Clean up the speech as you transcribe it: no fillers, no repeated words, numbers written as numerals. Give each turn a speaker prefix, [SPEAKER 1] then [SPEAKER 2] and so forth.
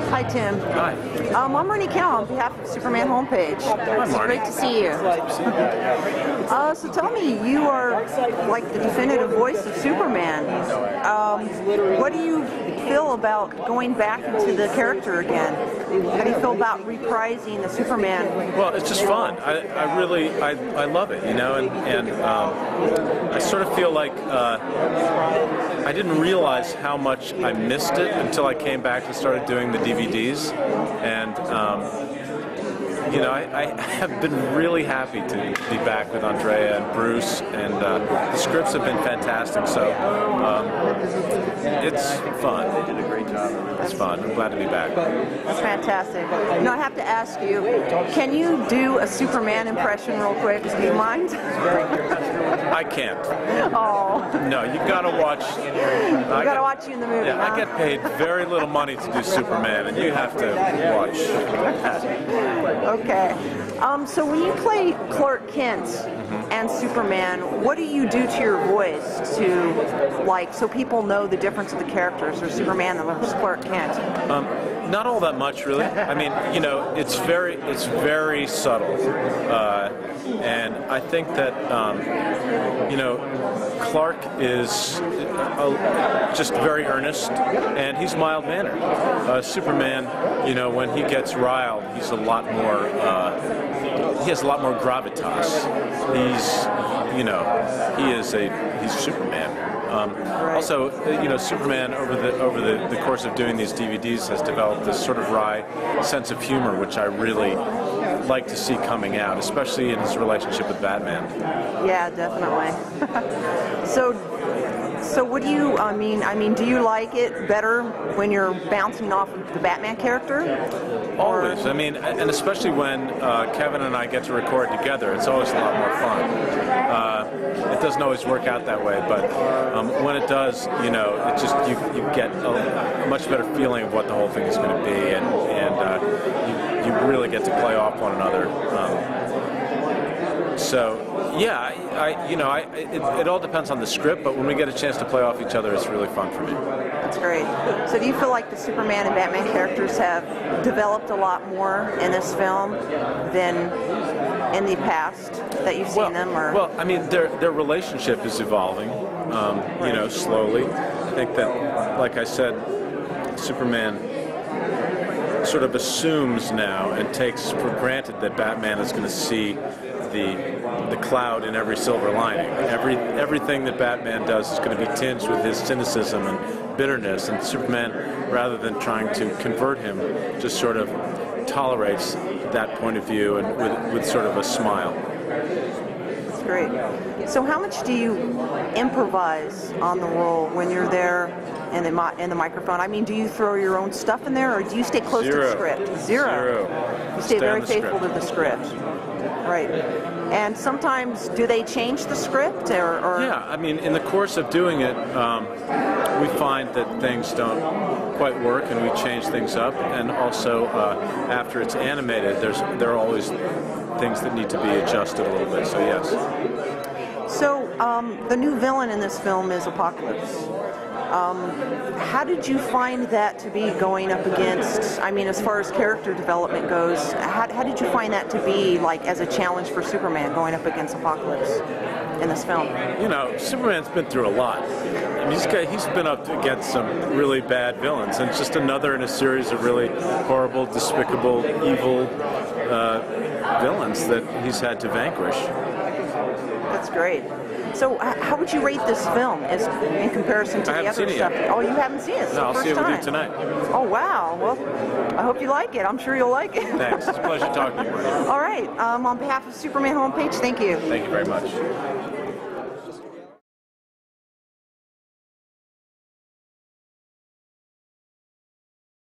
[SPEAKER 1] Hi, Tim.
[SPEAKER 2] Hi.
[SPEAKER 1] I'm Marnie Cal on behalf of Superman homepage.
[SPEAKER 2] Hi,
[SPEAKER 1] It's
[SPEAKER 2] Marnie.
[SPEAKER 1] great to see you. So tell me, you are like the definitive voice of Superman. What do you feel about going back into the character again? How do you feel about reprising the Superman?
[SPEAKER 2] Well, it's just fun. I really love it, you know, and I sort of feel like I didn't realize how much I missed it until I came back and started doing the DVDs, and you know, I have been really happy to be back with Andrea and Bruce, and the scripts have been fantastic, so it's fun. They did a great job. It's fun. I'm glad to be back.
[SPEAKER 1] That's fantastic. Now I have to ask you, can you do a Superman impression real quick? Do you mind?
[SPEAKER 2] I can't.
[SPEAKER 1] Oh.
[SPEAKER 2] No, you gotta watch.
[SPEAKER 1] You gotta watch you in the movie.
[SPEAKER 2] Yeah,
[SPEAKER 1] huh?
[SPEAKER 2] I get paid very little money to do Superman, and you have to watch.
[SPEAKER 1] Okay. So when you play Clark Kent and Superman, what do you do to your voice to, like, so people know the difference of the characters, or Superman versus Clark Kent?
[SPEAKER 2] Not all that much, really. I mean, you know, it's very subtle, and I think that you know, Clark is just very earnest, and he's mild-mannered. Superman, you know, when he gets riled, he's a lot more. He has a lot more gravitas. He's, you know, he's Superman. Also, you know, Superman over the course of doing these DVDs has developed this sort of wry sense of humor, which I really like to see coming out, especially in his relationship with Batman.
[SPEAKER 1] Yeah, definitely. So what do you, I mean, do you like it better when you're bouncing off of the Batman character?
[SPEAKER 2] Always. I mean, and especially when Kevin and I get to record together, it's always a lot more fun. It doesn't always work out that way, but when it does, you know, it just you get a much better feeling of what the whole thing is going to be, and you really get to play off one another. So yeah, you know, it all depends on the script, but when we get a chance to play off each other, it's really fun for me.
[SPEAKER 1] That's great. So do you feel like the Superman and Batman characters have developed a lot more in this film than in the past that you've seen them? Or?
[SPEAKER 2] Well, I mean, their relationship is evolving, you know, slowly. I think that, like I said, Superman sort of assumes now and takes for granted that Batman is going to see the cloud in every silver lining. Everything that Batman does is going to be tinged with his cynicism and bitterness, and Superman, rather than trying to convert him, just sort of tolerates that point of view and with sort of a smile.
[SPEAKER 1] That's great. So how much do you improvise on the role when you're there in the microphone? I mean, do you throw your own stuff in there, or do you stay close to the script? Zero. You stay very faithful to the script. Right. And sometimes, do they change the script, or?
[SPEAKER 2] Yeah, I mean, in the course of doing it, we find that things don't quite work, and we change things up. And also, after it's animated, there are always things that need to be adjusted a little bit. So yes.
[SPEAKER 1] So the new villain in this film is Apocalypse. How did you find that to be going up against, I mean, as far as character development goes, how did you find that to be, like, as a challenge for Superman going up against Apocalypse in this film?
[SPEAKER 2] You know, Superman's been through a lot. I mean, he's been up against some really bad villains, and it's just another in a series of really horrible, despicable, evil villains that he's had to vanquish.
[SPEAKER 1] That's great. So how would you rate this film as in comparison to the other stuff? Oh, you haven't seen it?
[SPEAKER 2] No, I'll see it with you tonight.
[SPEAKER 1] Oh, wow. Well, I hope you like it. I'm sure you'll like it.
[SPEAKER 2] Thanks. It's a pleasure talking to you, Marty.
[SPEAKER 1] All right. On behalf of Superman homepage, thank you.
[SPEAKER 2] Thank you very much.